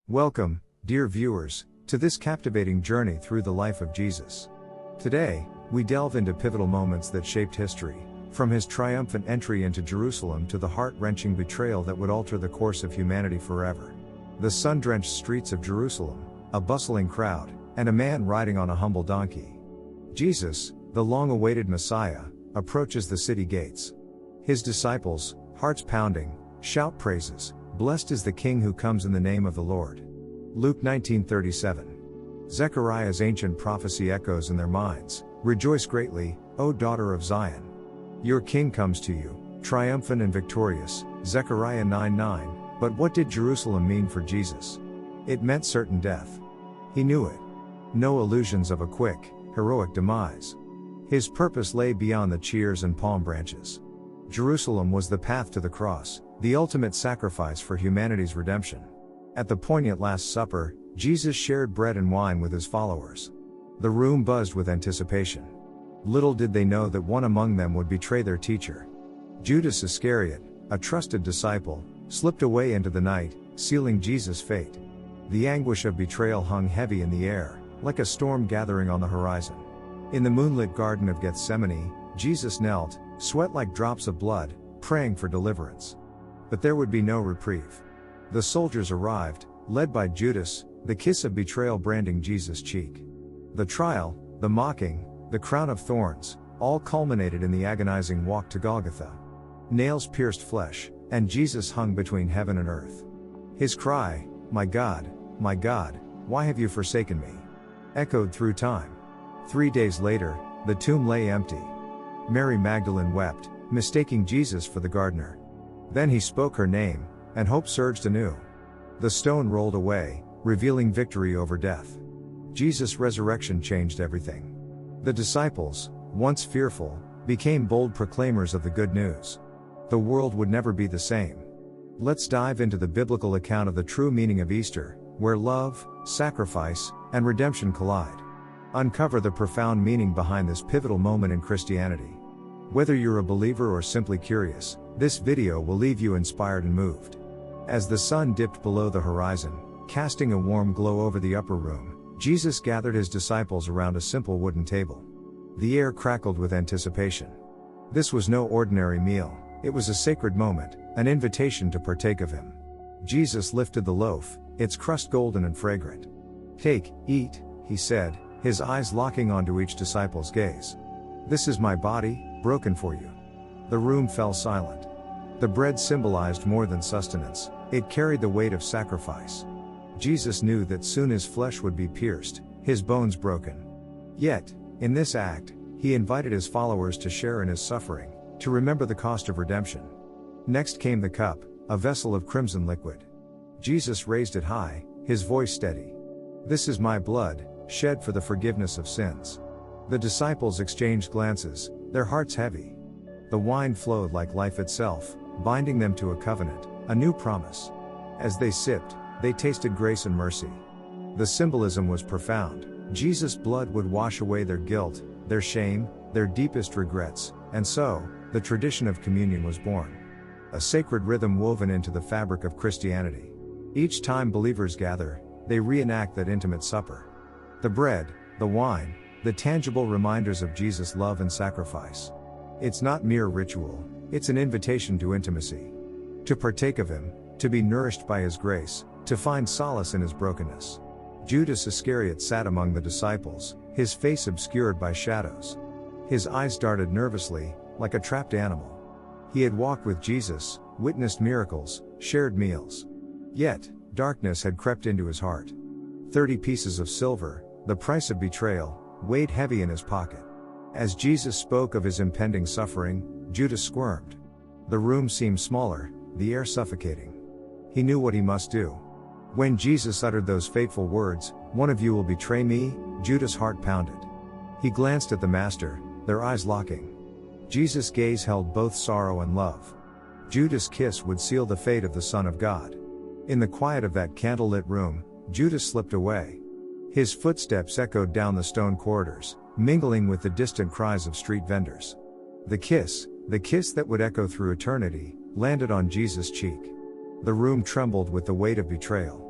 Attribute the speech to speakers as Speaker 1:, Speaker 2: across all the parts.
Speaker 1: Welcome, dear viewers, to this captivating journey through the life of Jesus. Today, we delve into pivotal moments that shaped history, from his triumphant entry into Jerusalem to the heart-wrenching betrayal that would alter the course of humanity forever. The sun-drenched streets of Jerusalem, a bustling crowd, and a man riding on a humble donkey. Jesus, the long-awaited Messiah, approaches the city gates. His disciples, hearts pounding, shout praises, "Blessed is the King who comes in the name of the Lord." Luke 19:37. Zechariah's ancient prophecy echoes in their minds, "Rejoice greatly, O daughter of Zion. Your king comes to you, triumphant and victorious." Zechariah 9:9. But what did Jerusalem mean for Jesus? It meant certain death. He knew it. No illusions of a quick, heroic demise. His purpose lay beyond the cheers and palm branches. Jerusalem was the path to the cross, the ultimate sacrifice for humanity's redemption. At the poignant Last Supper, Jesus shared bread and wine with his followers. The room buzzed with anticipation. Little did they know that one among them would betray their teacher. Judas Iscariot, a trusted disciple, slipped away into the night, sealing Jesus' fate. The anguish of betrayal hung heavy in the air, like a storm gathering on the horizon. In the moonlit Garden of Gethsemane, Jesus knelt, sweat like drops of blood, praying for deliverance. But there would be no reprieve. The soldiers arrived, led by Judas, the kiss of betrayal branding Jesus' cheek. The trial, the mocking, the crown of thorns, all culminated in the agonizing walk to Golgotha. Nails pierced flesh, and Jesus hung between heaven and earth. His cry, my God, why have you forsaken me?" echoed through time. 3 days later, the tomb lay empty. Mary Magdalene wept, mistaking Jesus for the gardener. Then he spoke her name, and hope surged anew. The stone rolled away, revealing victory over death. Jesus' resurrection changed everything. The disciples, once fearful, became bold proclaimers of the good news. The world would never be the same. Let's dive into the biblical account of the true meaning of Easter, where love, sacrifice, and redemption collide. Uncover the profound meaning behind this pivotal moment in Christianity. Whether you're a believer or simply curious, this video will leave you inspired and moved. As the sun dipped below the horizon, casting a warm glow over the upper room, Jesus gathered his disciples around a simple wooden table. The air crackled with anticipation. This was no ordinary meal, it was a sacred moment, an invitation to partake of him. Jesus lifted the loaf, its crust golden and fragrant. "Take, eat," he said, his eyes locking onto each disciple's gaze. "This is my body, broken for you." The room fell silent. The bread symbolized more than sustenance, it carried the weight of sacrifice. Jesus knew that soon his flesh would be pierced, his bones broken. Yet, in this act, he invited his followers to share in his suffering, to remember the cost of redemption. Next came the cup, a vessel of crimson liquid. Jesus raised it high, his voice steady. "This is my blood, shed for the forgiveness of sins." The disciples exchanged glances, their hearts heavy. The wine flowed like life itself, binding them to a covenant, a new promise. As they sipped, they tasted grace and mercy. The symbolism was profound. Jesus' blood would wash away their guilt, their shame, their deepest regrets, and so, the tradition of communion was born. A sacred rhythm woven into the fabric of Christianity. Each time believers gather, they reenact that intimate supper. The bread, the wine, the tangible reminders of Jesus' love and sacrifice. It's not mere ritual, it's an invitation to intimacy. To partake of him, to be nourished by his grace, to find solace in his brokenness. Judas Iscariot sat among the disciples, his face obscured by shadows. His eyes darted nervously, like a trapped animal. He had walked with Jesus, witnessed miracles, shared meals. Yet, darkness had crept into his heart. 30 pieces of silver, the price of betrayal, weighed heavy in his pocket. As Jesus spoke of his impending suffering, Judas squirmed. The room seemed smaller, the air suffocating. He knew what he must do. When Jesus uttered those fateful words, "One of you will betray me," Judas' heart pounded. He glanced at the Master, their eyes locking. Jesus' gaze held both sorrow and love. Judas' kiss would seal the fate of the Son of God. In the quiet of that candlelit room, Judas slipped away. His footsteps echoed down the stone corridors, mingling with the distant cries of street vendors. The kiss that would echo through eternity, landed on Jesus' cheek. The room trembled with the weight of betrayal.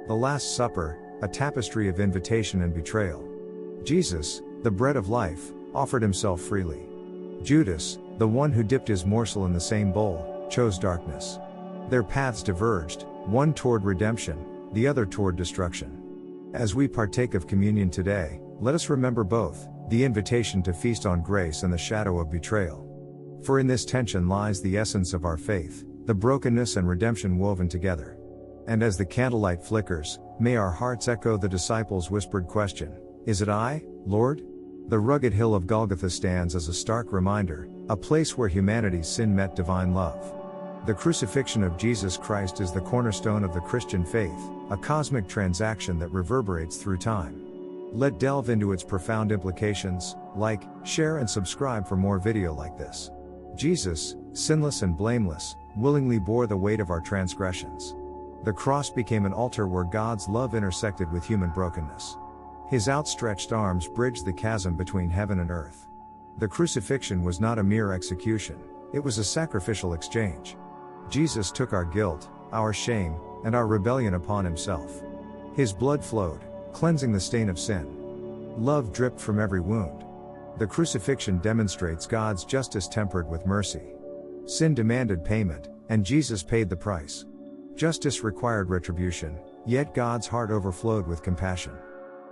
Speaker 1: The Last Supper, a tapestry of invitation and betrayal. Jesus, the bread of life, offered himself freely. Judas, the one who dipped his morsel in the same bowl, chose darkness. Their paths diverged, one toward redemption, the other toward destruction. As we partake of communion today, let us remember both, the invitation to feast on grace and the shadow of betrayal. For in this tension lies the essence of our faith, the brokenness and redemption woven together. And as the candlelight flickers, may our hearts echo the disciples' whispered question, "Is it I, Lord?" The rugged hill of Golgotha stands as a stark reminder, a place where humanity's sin met divine love. The crucifixion of Jesus Christ is the cornerstone of the Christian faith, a cosmic transaction that reverberates through time. Let's delve into its profound implications. Like, share and subscribe for more video like this. Jesus, sinless and blameless, willingly bore the weight of our transgressions. The cross became an altar where God's love intersected with human brokenness. His outstretched arms bridged the chasm between heaven and earth. The crucifixion was not a mere execution, it was a sacrificial exchange. Jesus took our guilt, our shame, and our rebellion upon himself. His blood flowed, cleansing the stain of sin. Love dripped from every wound. The crucifixion demonstrates God's justice tempered with mercy. Sin demanded payment, and Jesus paid the price. Justice required retribution, yet God's heart overflowed with compassion.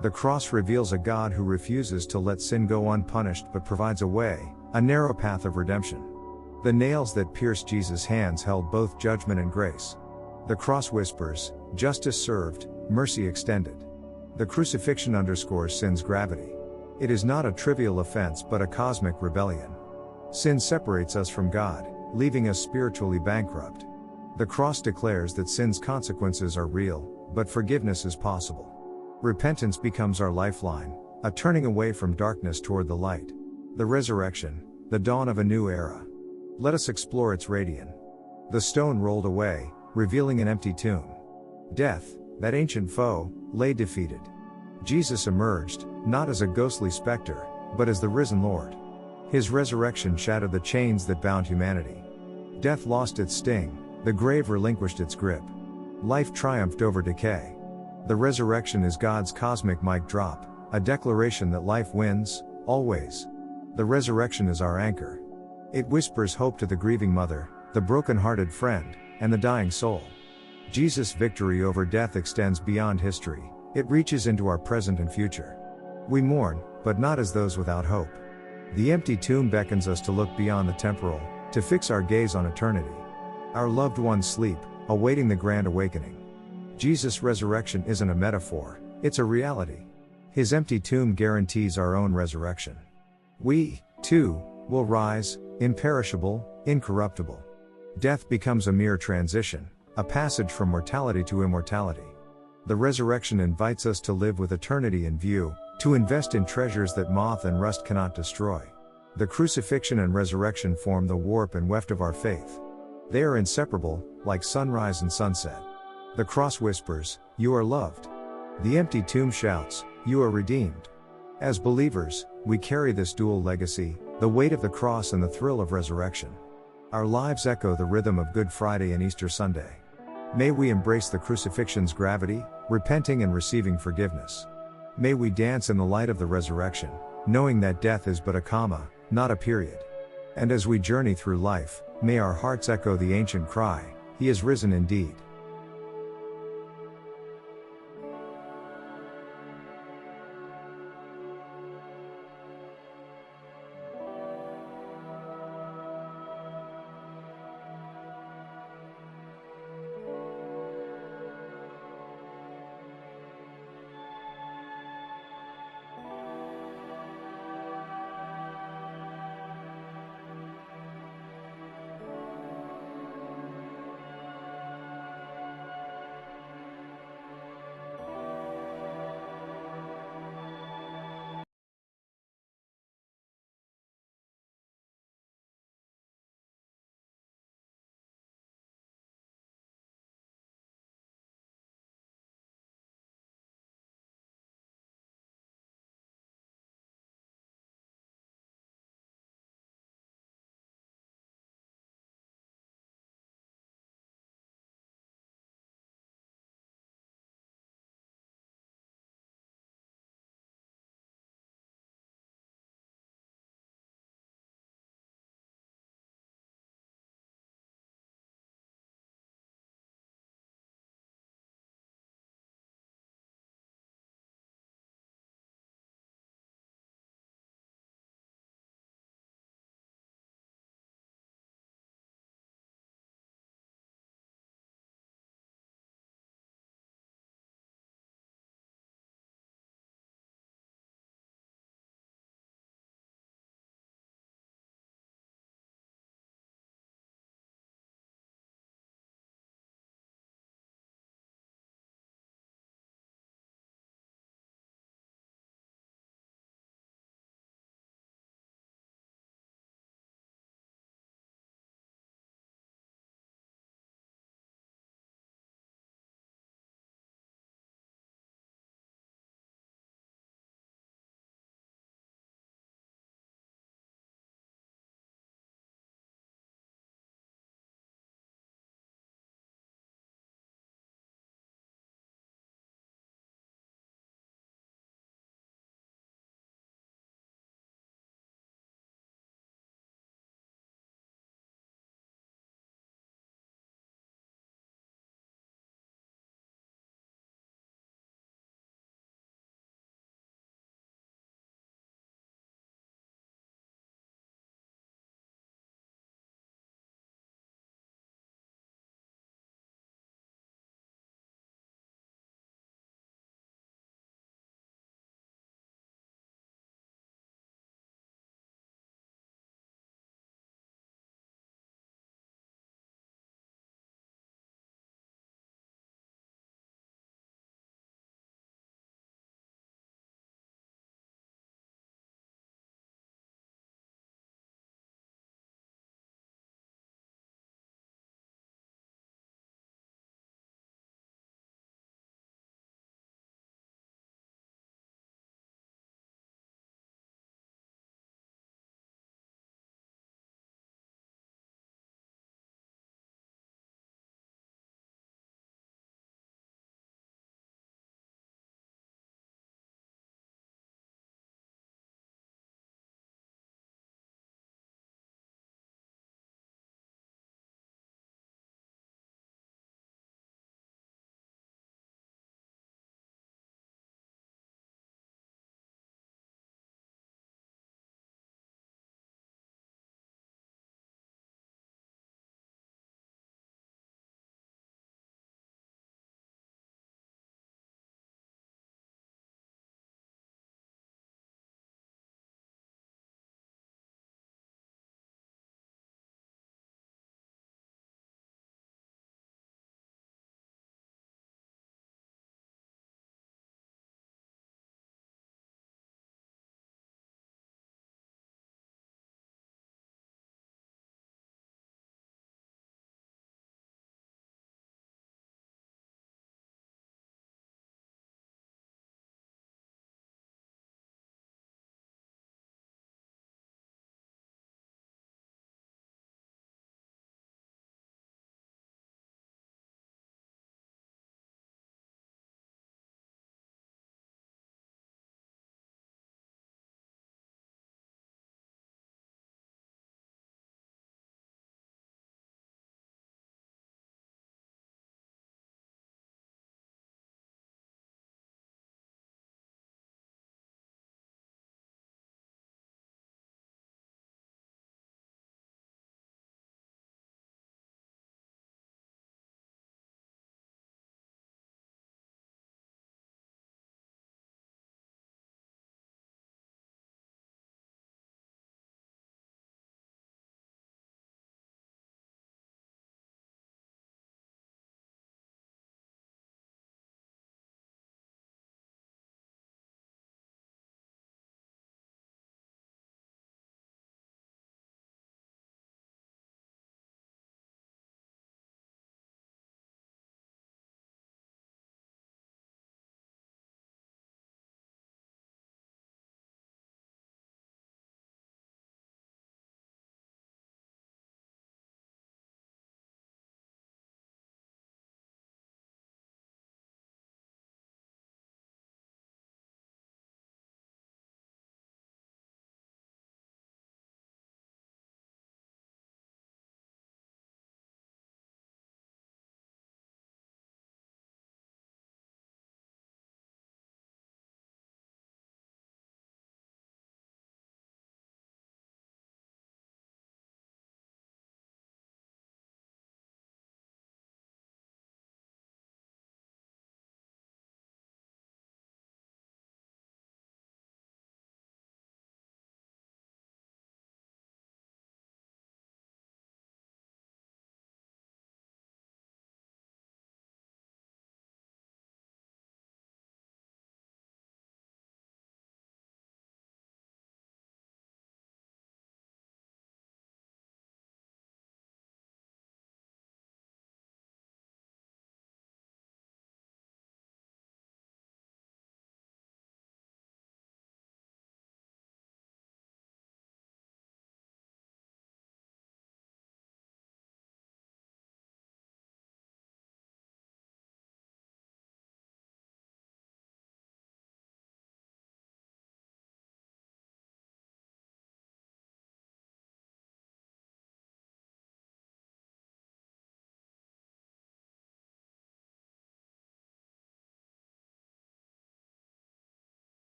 Speaker 1: The cross reveals a God who refuses to let sin go unpunished but provides a way, a narrow path of redemption. The nails that pierced Jesus' hands held both judgment and grace. The cross whispers, justice served, mercy extended. The crucifixion underscores sin's gravity. It is not a trivial offense but a cosmic rebellion. Sin separates us from God, leaving us spiritually bankrupt. The cross declares that sin's consequences are real, but forgiveness is possible. Repentance becomes our lifeline, a turning away from darkness toward the light. The resurrection, the dawn of a new era. Let us explore its radiance. The stone rolled away, revealing an empty tomb. Death, that ancient foe, lay defeated. Jesus emerged, not as a ghostly specter, but as the risen Lord. His resurrection shattered the chains that bound humanity. Death lost its sting, the grave relinquished its grip. Life triumphed over decay. The resurrection is God's cosmic mic drop, a declaration that life wins, always. The resurrection is our anchor. It whispers hope to the grieving mother, the broken-hearted friend, and the dying soul. Jesus' victory over death extends beyond history, it reaches into our present and future. We mourn, but not as those without hope. The empty tomb beckons us to look beyond the temporal, to fix our gaze on eternity. Our loved ones sleep, awaiting the grand awakening. Jesus' resurrection isn't a metaphor, it's a reality. His empty tomb guarantees our own resurrection. We, too, will rise, imperishable, incorruptible. Death becomes a mere transition, a passage from mortality to immortality. The resurrection invites us to live with eternity in view, to invest in treasures that moth and rust cannot destroy. The crucifixion and resurrection form the warp and weft of our faith. They are inseparable, like sunrise and sunset. The cross whispers, "You are loved." The empty tomb shouts, "You are redeemed." As believers, we carry this dual legacy, the weight of the cross and the thrill of resurrection. Our lives echo the rhythm of Good Friday and Easter Sunday. May we embrace the crucifixion's gravity, repenting and receiving forgiveness. May we dance in the light of the resurrection, knowing that death is but a comma, not a period. And as we journey through life, may our hearts echo the ancient cry, "He is risen indeed."